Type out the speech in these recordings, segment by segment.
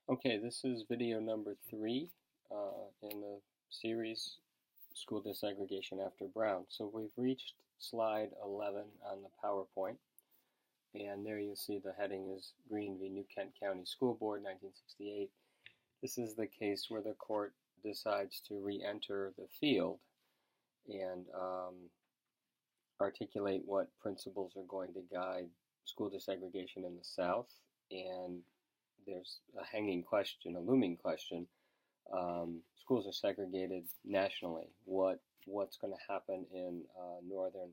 Okay, this is video number 3 in the series School Desegregation After Brown. So we've reached slide 11 on the PowerPoint, and there you see the heading is Green v. New Kent County School Board, 1968. This is the case where the court decides to re-enter the field and articulate what principles are going to guide school desegregation in the South, and there's a hanging question, a looming question. Schools are segregated nationally. What's going to happen in northern,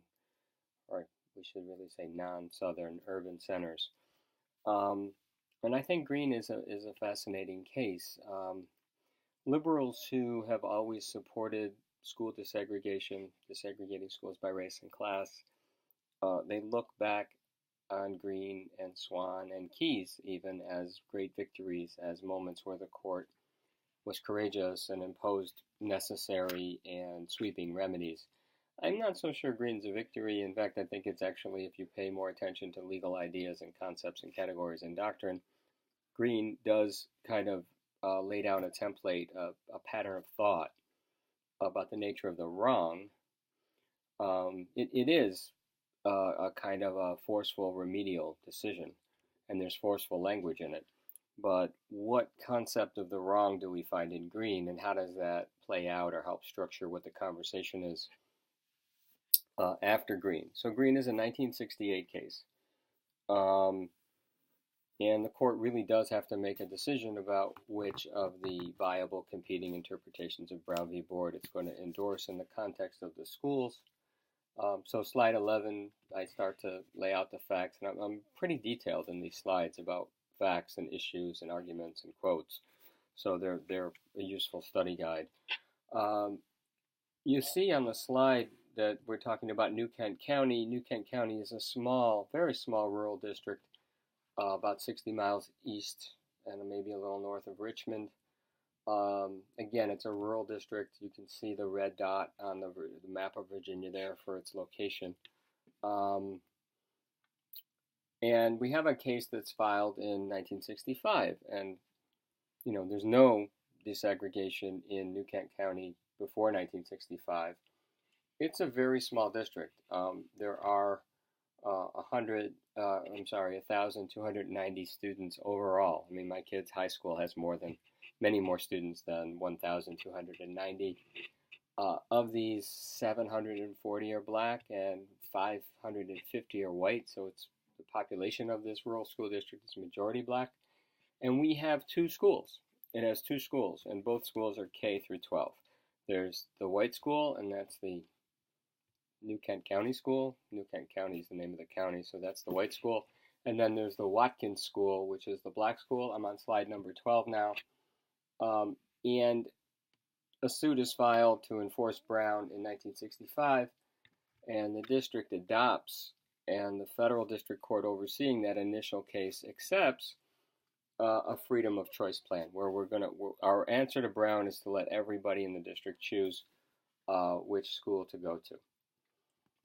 or we should really say non-southern urban centers? And I think Green is a fascinating case. Liberals who have always supported school desegregation, desegregating schools by race and class, they look back on Green and Swan and Keyes even as great victories, as moments where the court was courageous and imposed necessary and sweeping remedies. I'm not so sure Green's a victory. In fact, I think it's actually, if you pay more attention to legal ideas and concepts and categories and doctrine, Green does kind of lay down a template, a pattern of thought about the nature of the wrong. It is a kind of a forceful remedial decision, and there's forceful language in it. But what concept of the wrong do we find in Green, and how does that play out or help structure what the conversation is after Green? So Green is a 1968 case, and the court really does have to make a decision about which of the viable competing interpretations of Brown v. Board it's going to endorse in the context of the schools. So slide 11, I start to lay out the facts, and I'm pretty detailed in these slides about facts and issues and arguments and quotes. So they're a useful study guide. You see on the slide that we're talking about New Kent County. New Kent County is a small, very small rural district, about 60 miles east and maybe a little north of Richmond. Again, it's a rural district. You can see the red dot on the map of Virginia there for its location. And we have a case that's filed in 1965, and there's no desegregation in New Kent County before 1965. It's a very small district. There are 1,290 students overall. I mean, my kid's high school has many more students than 1,290. Of these, 740 are black and 550 are white, so it's the population of this rural school district is majority black. And we have two schools. It has two schools, and both schools are K through 12. There's the white school, and that's the New Kent County School. New Kent County is the name of the county, so that's the white school. And then there's the Watkins School, which is the black school. I'm on slide number 12 now. And a suit is filed to enforce Brown in 1965, and the district adopts, and the federal district court overseeing that initial case accepts a freedom of choice plan, where our answer to Brown is to let everybody in the district choose which school to go to.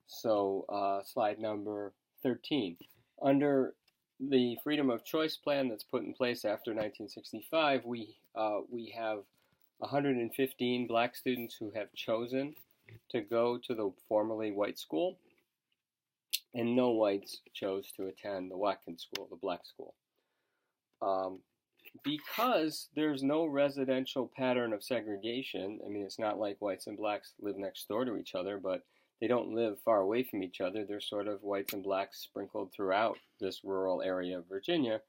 So slide number 13. Under the freedom of choice plan that's put in place after 1965, we have 115 black students who have chosen to go to the formerly white school, and no whites chose to attend the Watkins School, the black school. Because there's no residential pattern of segregation, I mean, it's not like whites and blacks live next door to each other, but they don't live far away from each other. They're sort of whites and blacks sprinkled throughout this rural area of Virginia.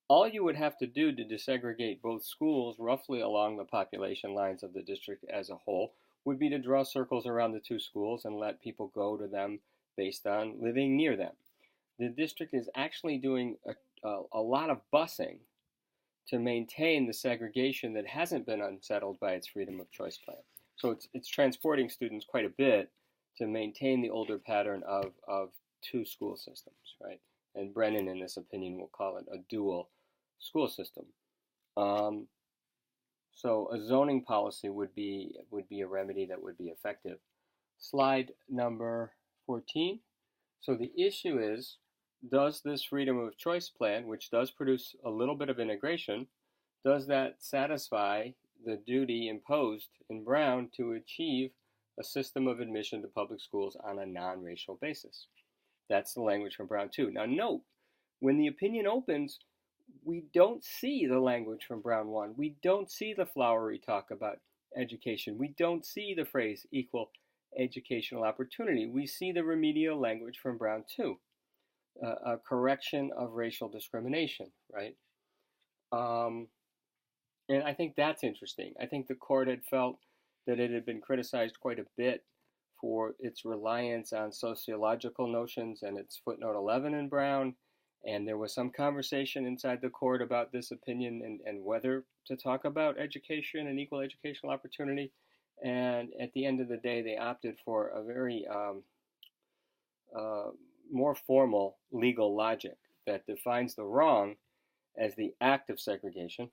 All you would have to do to desegregate both schools roughly along the population lines of the district as a whole would be to draw circles around the two schools and let people go to them based on living near them. The district is actually doing a lot of busing to maintain the segregation that hasn't been unsettled by its freedom of choice plan. So it's transporting students quite a bit to maintain the older pattern of two school systems, right? And Brennan, in this opinion, will call it a dual school system. So a zoning policy would be a remedy that would be effective. Slide number 14. So the issue is, does this freedom of choice plan, which does produce a little bit of integration, does that satisfy the duty imposed in Brown to achieve a system of admission to public schools on a non-racial basis? That's the language from Brown 2. Now note, when the opinion opens, we don't see the language from Brown 1. We don't see the flowery talk about education. We don't see the phrase equal educational opportunity. We see the remedial language from Brown 2, a correction of racial discrimination, right? And I think that's interesting. I think the court had felt that it had been criticized quite a bit for its reliance on sociological notions and its footnote 11 in Brown. And there was some conversation inside the court about this opinion and whether to talk about education and equal educational opportunity. And at the end of the day, they opted for a very more formal legal logic that defines the wrong as the act of segregation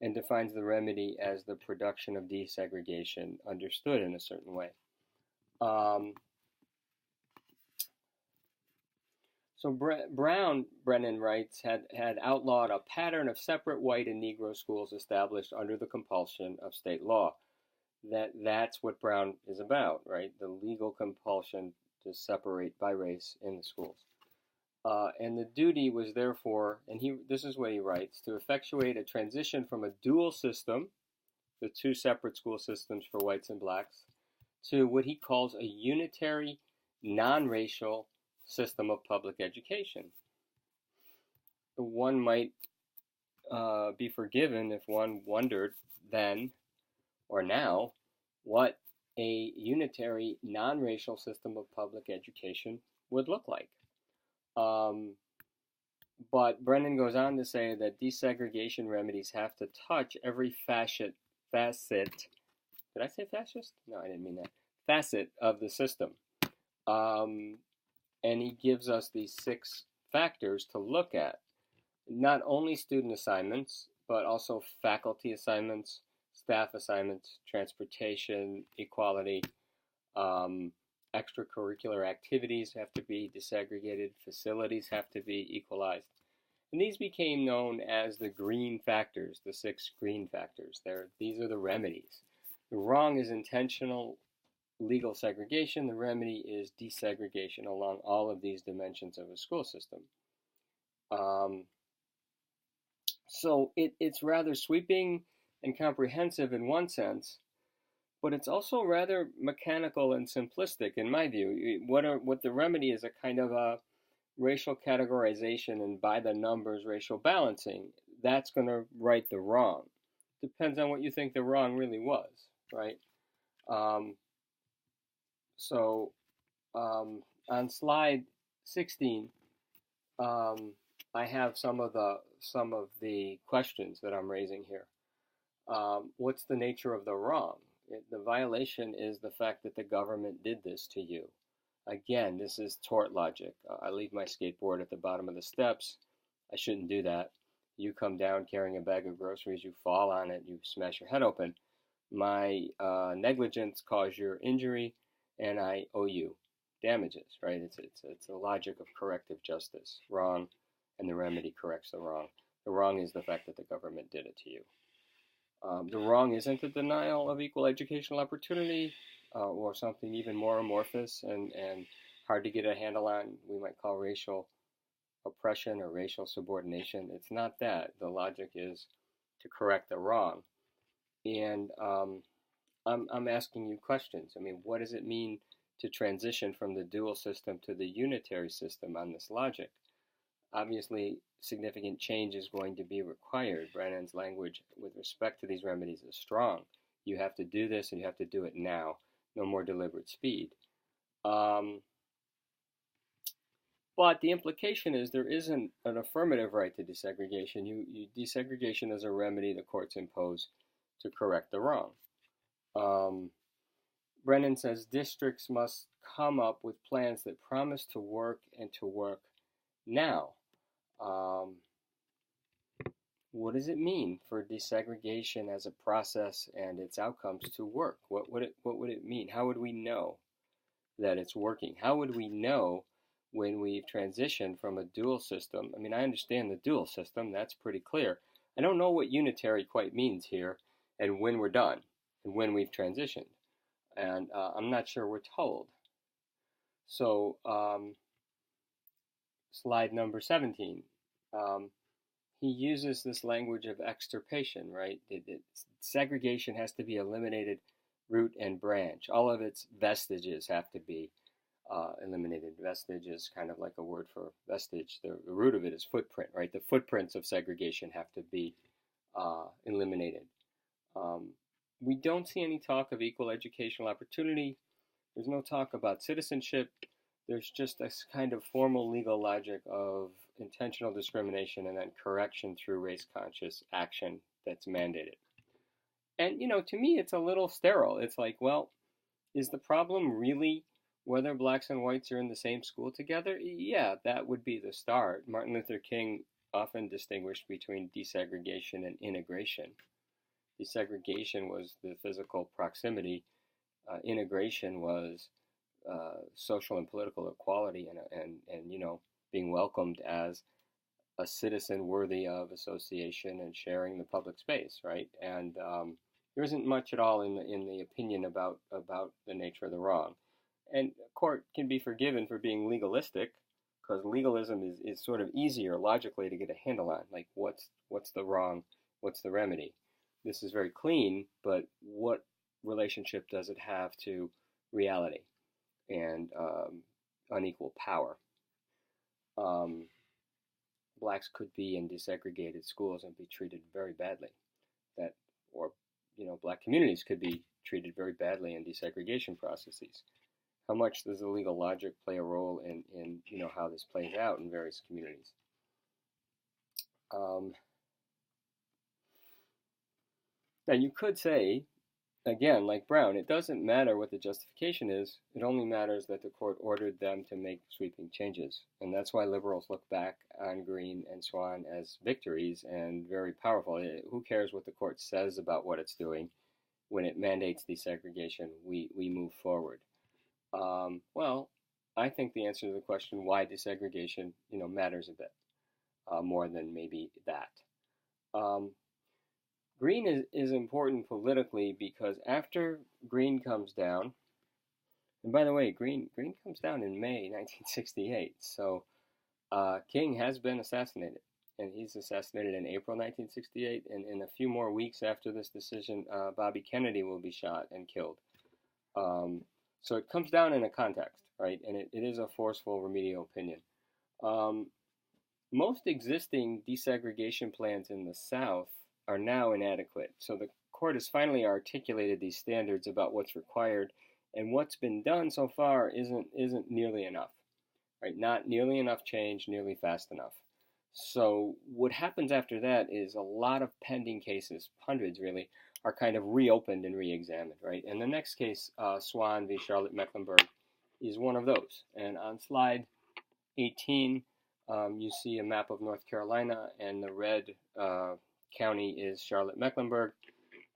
and defines the remedy as the production of desegregation understood in a certain way. So Brown, Brennan writes, had outlawed a pattern of separate white and Negro schools established under the compulsion of state law. That's what Brown is about, right? The legal compulsion to separate by race in the schools. And the duty was therefore, and this is what he writes, to effectuate a transition from a dual system, the two separate school systems for whites and blacks, to what he calls a unitary, non-racial system of public education. One might be forgiven if one wondered then or now what a unitary, non-racial system of public education would look like. But Brennan goes on to say that desegregation remedies have to touch every facet, did I say fascist? No, I didn't mean that. Facet of the system. And he gives us these 6 factors to look at. Not only student assignments, but also faculty assignments, staff assignments, transportation, equality, extracurricular activities have to be desegregated, facilities have to be equalized. And these became known as the green factors, the 6 green factors. These are the remedies. The wrong is intentional legal segregation. The remedy is desegregation along all of these dimensions of a school system. So it's rather sweeping and comprehensive in one sense, but it's also rather mechanical and simplistic in my view. What the remedy is a kind of a racial categorization and by the numbers racial balancing. That's going to right the wrong. Depends on what you think the wrong really was, right? On slide 16, I have some of the questions that I'm raising here. What's the nature of the wrong? The violation is the fact that the government did this to you. Again, this is tort logic. I leave my skateboard at the bottom of the steps. I shouldn't do that. You come down carrying a bag of groceries, you fall on it, you smash your head open. My negligence caused your injury, and I owe you damages, right? It's a logic of corrective justice. Wrong, and the remedy corrects the wrong. The wrong is the fact that the government did it to you. The wrong isn't a denial of equal educational opportunity or something even more amorphous and hard to get a handle on. We might call racial oppression or racial subordination. It's not that. The logic is to correct the wrong. And I'm asking you questions. I mean, what does it mean to transition from the dual system to the unitary system on this logic? Obviously, significant change is going to be required. Brennan's language with respect to these remedies is strong. You have to do this, and you have to do it now. No more deliberate speed. But the implication is there isn't an affirmative right to desegregation. Desegregation is a remedy the courts impose to correct the wrong. Brennan says districts must come up with plans that promise to work and to work now. What does it mean for desegregation as a process and its outcomes to work? What would it mean? How would we know that it's working? How would we know when we've transitioned from a dual system? I mean, I understand the dual system, that's pretty clear. I don't know what unitary quite means here, and when we're done, and when we've transitioned, and I'm not sure we're told. So, slide number 17. He uses this language of extirpation, right? Segregation has to be eliminated root and branch. All of its vestiges have to be eliminated. Vestige is kind of like a word for vestige. The root of it is footprint, right? The footprints of segregation have to be eliminated. We don't see any talk of equal educational opportunity. There's no talk about citizenship. There's just this kind of formal legal logic of intentional discrimination and then correction through race-conscious action that's mandated. And, to me, it's a little sterile. It's like, well, is the problem really whether blacks and whites are in the same school together? Yeah, that would be the start. Martin Luther King often distinguished between desegregation and integration. Desegregation was the physical proximity. Integration was social and political equality and being welcomed as a citizen worthy of association and sharing the public space, right? And there isn't much at all in the opinion about the nature of the wrong. And a court can be forgiven for being legalistic, because legalism is sort of easier logically to get a handle on. Like, what's the wrong? What's the remedy? This is very clean, but what relationship does it have to reality and unequal power? Blacks could be in desegregated schools and be treated very badly. Black communities could be treated very badly in desegregation processes. How much does the legal logic play a role in how this plays out in various communities? Now you could say, again, like Brown, it doesn't matter what the justification is. It only matters that the court ordered them to make sweeping changes. And that's why liberals look back on Green and Swan as victories and very powerful. Who cares what the court says about what it's doing? When it mandates desegregation, we move forward. Well, I think the answer to the question why desegregation, matters a bit more than maybe that. Green is important politically because after Green comes down, and by the way, Green comes down in May 1968, so King has been assassinated, and he's assassinated in April 1968, and in a few more weeks after this decision, Bobby Kennedy will be shot and killed. So it comes down in a context, right, and it is a forceful remedial opinion. Most existing desegregation plans in the South are now inadequate. So the court has finally articulated these standards about what's required, and what's been done so far isn't nearly enough, right? Not nearly enough change, nearly fast enough. So what happens after that is a lot of pending cases, hundreds really, are kind of reopened and re-examined, right? And the next case, Swan v. Charlotte Mecklenburg, is one of those. And on slide 18, you see a map of North Carolina, and the red county is Charlotte Mecklenburg.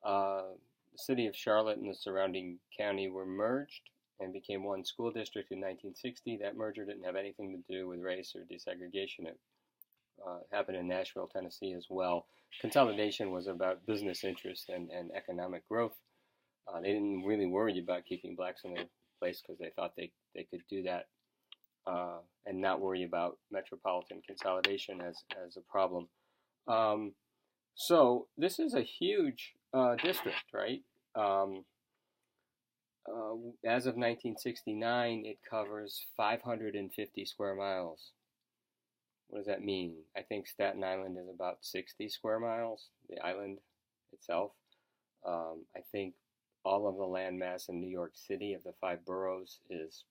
The city of Charlotte and the surrounding county were merged and became one school district in 1960. That merger didn't have anything to do with race or desegregation. It happened in Nashville, Tennessee as well. Consolidation was about business interest and economic growth. They didn't really worry about keeping blacks in their place because they thought they could do that and not worry about metropolitan consolidation as a problem. So this is a huge district, right? As of 1969, it covers 550 square miles. What does that mean? I think Staten Island is about 60 square miles, the island itself. I think all of the landmass in New York City of the 5 boroughs is,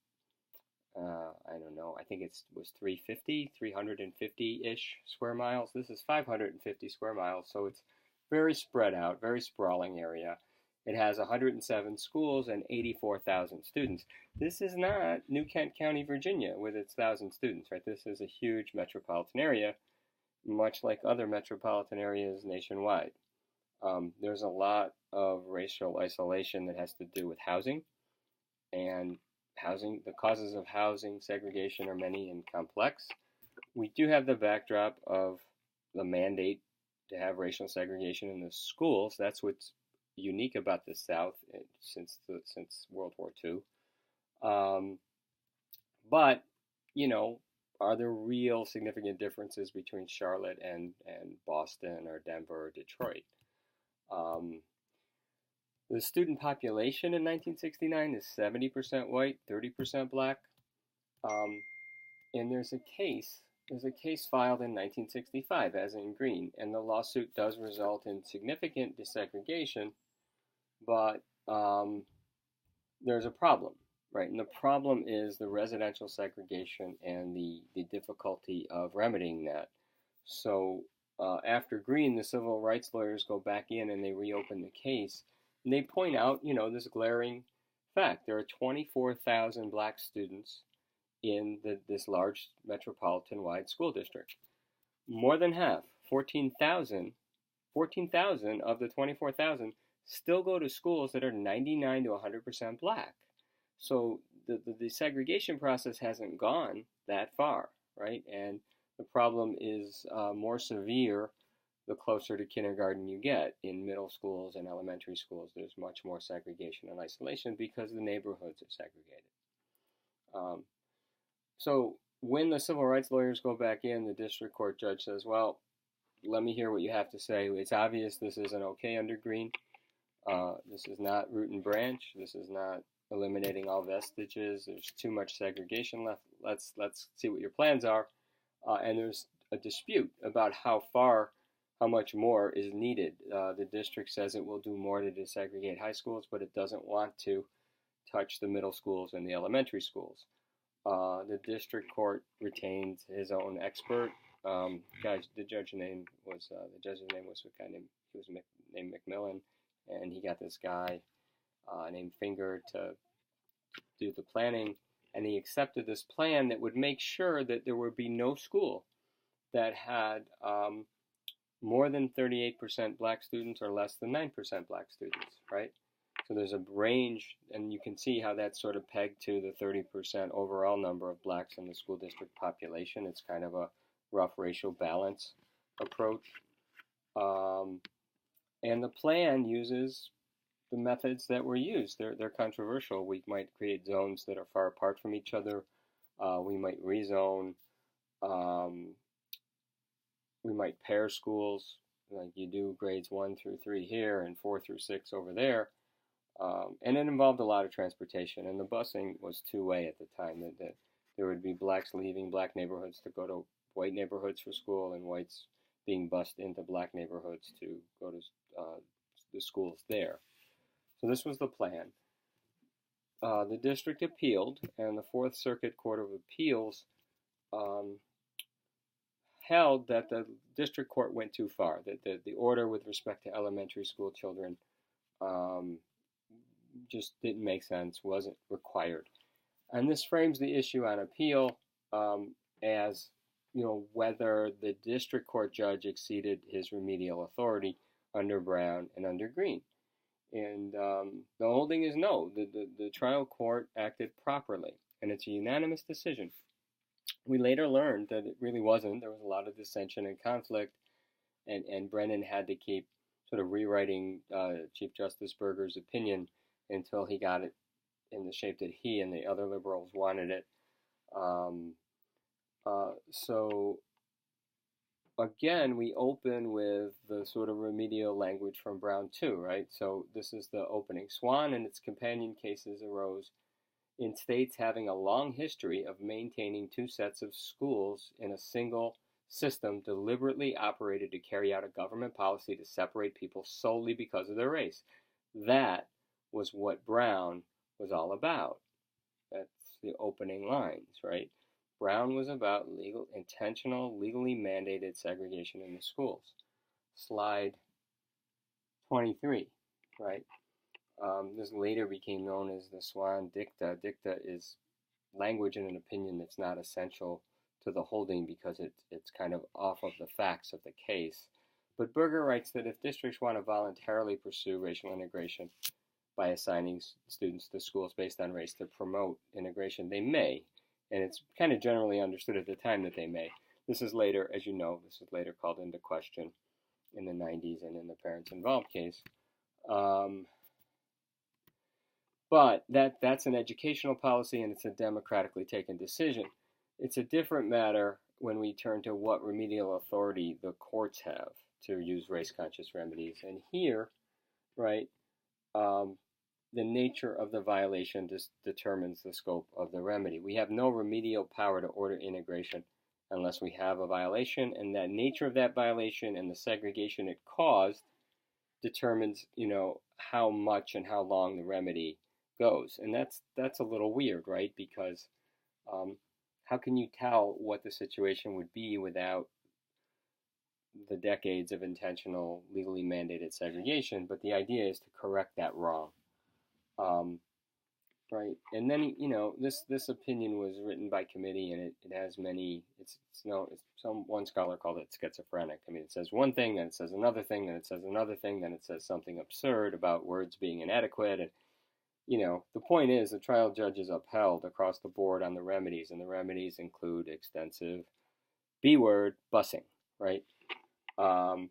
I don't know, I think it was 350-ish square miles. This is 550 square miles, so it's very spread out, very sprawling area. It has 107 schools and 84,000 students. This is not New Kent County, Virginia, with its 1,000 students, right? This is a huge metropolitan area, much like other metropolitan areas nationwide. There's a lot of racial isolation that has to do with housing, and the causes of housing segregation are many and complex. We do have the backdrop of the mandate to have racial segregation in the schools. That's what's unique about the South since World War II. Um, but you know, are there real significant differences between Charlotte and Boston or Denver or Detroit? Um, the student population in 1969 is 70% white, 30% black. Um, and there's a case filed in 1965, as in green, and the lawsuit does result in significant desegregation, but there's a problem, right? And the problem is the residential segregation and the difficulty of remedying that. So after Green, the civil rights lawyers go back in and they reopen the case, and they point out, this glaring fact. There are 24,000 black students in this large metropolitan-wide school district. More than half, 14,000 of the 24,000 still go to schools that are 99 to 100% black. So the desegregation process hasn't gone that far, right? And the problem is more severe the closer to kindergarten you get. In middle schools and elementary schools, there's much more segregation and isolation because the neighborhoods are segregated. So when the civil rights lawyers go back in, the district court judge says, well, let me hear what you have to say. It's obvious this isn't okay under Green. This is not root and branch. This is not eliminating all vestiges. There's too much segregation left. Let's see what your plans are. And there's a dispute about how much more is needed. The district says it will do more to desegregate high schools, but it doesn't want to touch the middle schools and the elementary schools. The district court retained his own expert. The judge's name was a guy named McMillan, and he got this guy named Finger to do the planning, and he accepted this plan that would make sure that there would be no school that had more than 38% black students or less than 9% black students, right? So there's a range, and you can see how that's sort of pegged to the 30% overall number of blacks in the school district population. It's kind of a rough racial balance approach. And the plan uses the methods that were used. They're controversial. We might create zones that are far apart from each other. We might rezone. We might pair schools, like you do grades 1 through 3 here and 4 through 6 over there. And it involved a lot of transportation, and the busing was two-way at the time. That there would be blacks leaving black neighborhoods to go to white neighborhoods for school, and whites being bused into black neighborhoods to go to the schools there. So this was the plan. The district appealed, and the Fourth Circuit Court of Appeals held that the district court went too far, that the order with respect to elementary school children just didn't make sense, wasn't required. And this frames the issue on appeal as, whether the district court judge exceeded his remedial authority under Brown and under Green. And the holding is no, the trial court acted properly, and it's a unanimous decision. We later learned that it really wasn't. There was a lot of dissension and conflict, and Brennan had to keep sort of rewriting Chief Justice Berger's opinion until he got it in the shape that he and the other liberals wanted it. So again, we open with the sort of remedial language from Brown too, right? So this is the opening. Swan and its companion cases arose in states having a long history of maintaining two sets of schools in a single system deliberately operated to carry out a government policy to separate people solely because of their race. That was what Brown was all about. That's the opening lines, right? Brown was about intentional, legally mandated segregation in the schools. Slide 23, right? This later became known as the Swan Dicta. Dicta is language in an opinion that's not essential to the holding because it's kind of off of the facts of the case. But Berger writes that if districts want to voluntarily pursue racial integration by assigning students to schools based on race to promote integration, they may. And it's kind of generally understood at the time that they may. This is later, as you know, this is later called into question in the 90s and in the parents involved case. But that's an educational policy, and it's a democratically taken decision. It's a different matter when we turn to what remedial authority the courts have to use race-conscious remedies. And here, right, the nature of the violation determines the scope of the remedy. We have no remedial power to order integration unless we have a violation, and that nature of that violation and the segregation it caused determines, how much and how long the remedy goes. And that's a little weird, right? Because how can you tell what the situation would be without the decades of intentional, legally mandated segregation? But the idea is to correct that wrong. Right, and then this opinion was written by committee, and it has many. One scholar called it schizophrenic. I mean, it says one thing, then it says another thing, then it says another thing, then it says something absurd about words being inadequate, and the point is the trial judge is upheld across the board on the remedies, and the remedies include extensive B-word busing, right? And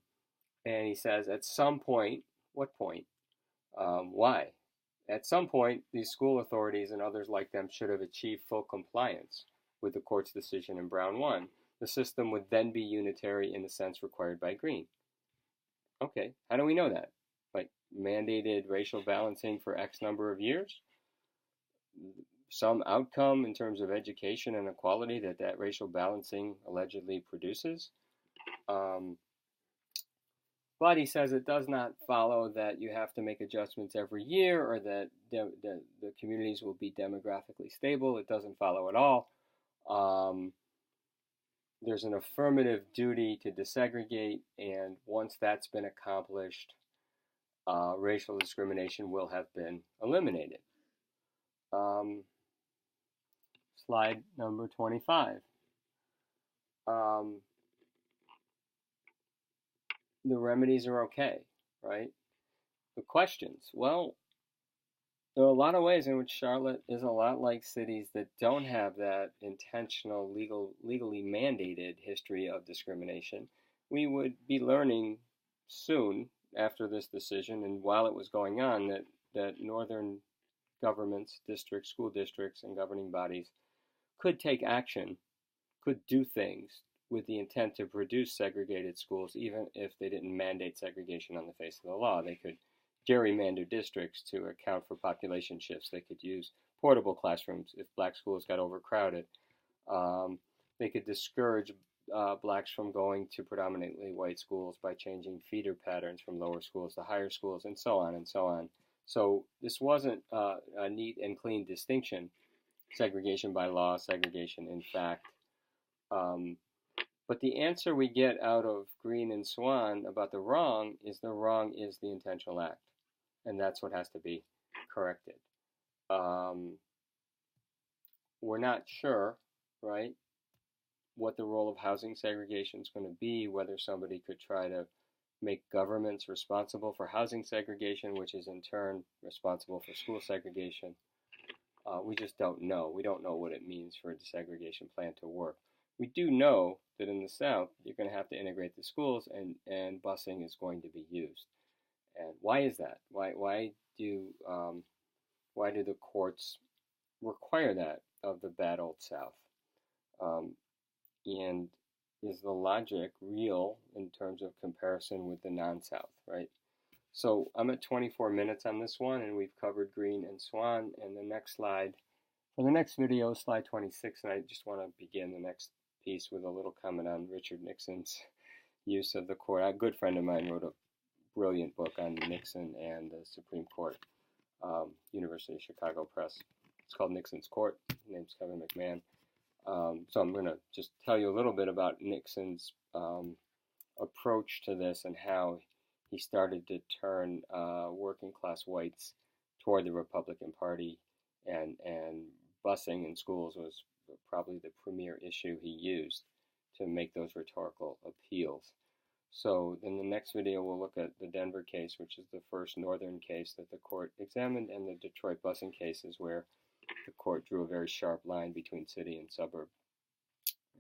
he says at some point, what point? Why? At some point, these school authorities and others like them should have achieved full compliance with the court's decision in Brown 1. The system would then be unitary in the sense required by Green. Okay, how do we know that? Like mandated racial balancing for X number of years? Some outcome in terms of education and equality that racial balancing allegedly produces? But he says it does not follow that you have to make adjustments every year or that the communities will be demographically stable. It doesn't follow at all. There's an affirmative duty to desegregate, and once that's been accomplished, racial discrimination will have been eliminated. Slide number 25. The remedies are okay, right? The questions, well, there are a lot of ways in which Charlotte is a lot like cities that don't have that intentional, legally mandated history of discrimination. We would be learning soon after this decision, and while it was going on, that northern governments, districts, school districts, and governing bodies could take action, could do things with the intent to produce segregated schools, even if they didn't mandate segregation on the face of the law. They could gerrymander districts to account for population shifts. They could use portable classrooms if black schools got overcrowded. They could discourage blacks from going to predominantly white schools by changing feeder patterns from lower schools to higher schools, and so on and so on. So this wasn't a neat and clean distinction, segregation by law, segregation in fact. But the answer we get out of Green and Swan about the wrong is the intentional act. And that's what has to be corrected. We're not sure, right, what the role of housing segregation is going to be, whether somebody could try to make governments responsible for housing segregation, which is in turn responsible for school segregation. We just don't know. We don't know what it means for a desegregation plan to work. We do know that in the South, you're going to have to integrate the schools, and busing is going to be used. And why is that? Why do the courts require that of the bad old South? And is the logic real in terms of comparison with the non-South, right? So I'm at 24 minutes on this one, and we've covered Green and Swan. And the next slide, for the next video, slide 26, and I just want to begin the next piece with a little comment on Richard Nixon's use of the court. A good friend of mine wrote a brilliant book on Nixon and the Supreme Court, University of Chicago Press. It's called Nixon's Court. His name's Kevin McMahon. So I'm going to just tell you a little bit about Nixon's approach to this and how he started to turn working class whites toward the Republican Party, and busing in schools was probably the premier issue he used to make those rhetorical appeals. So in the next video, we'll look at the Denver case, which is the first northern case that the court examined, and the Detroit busing cases where the court drew a very sharp line between city and suburb.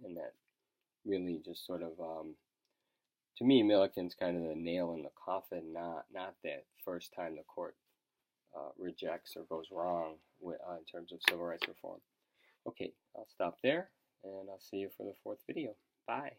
And that really just sort of, to me, Milliken's kind of the nail in the coffin, not that first time the court rejects or goes wrong in terms of civil rights reform. Okay, I'll stop there, and I'll see you for the fourth video. Bye.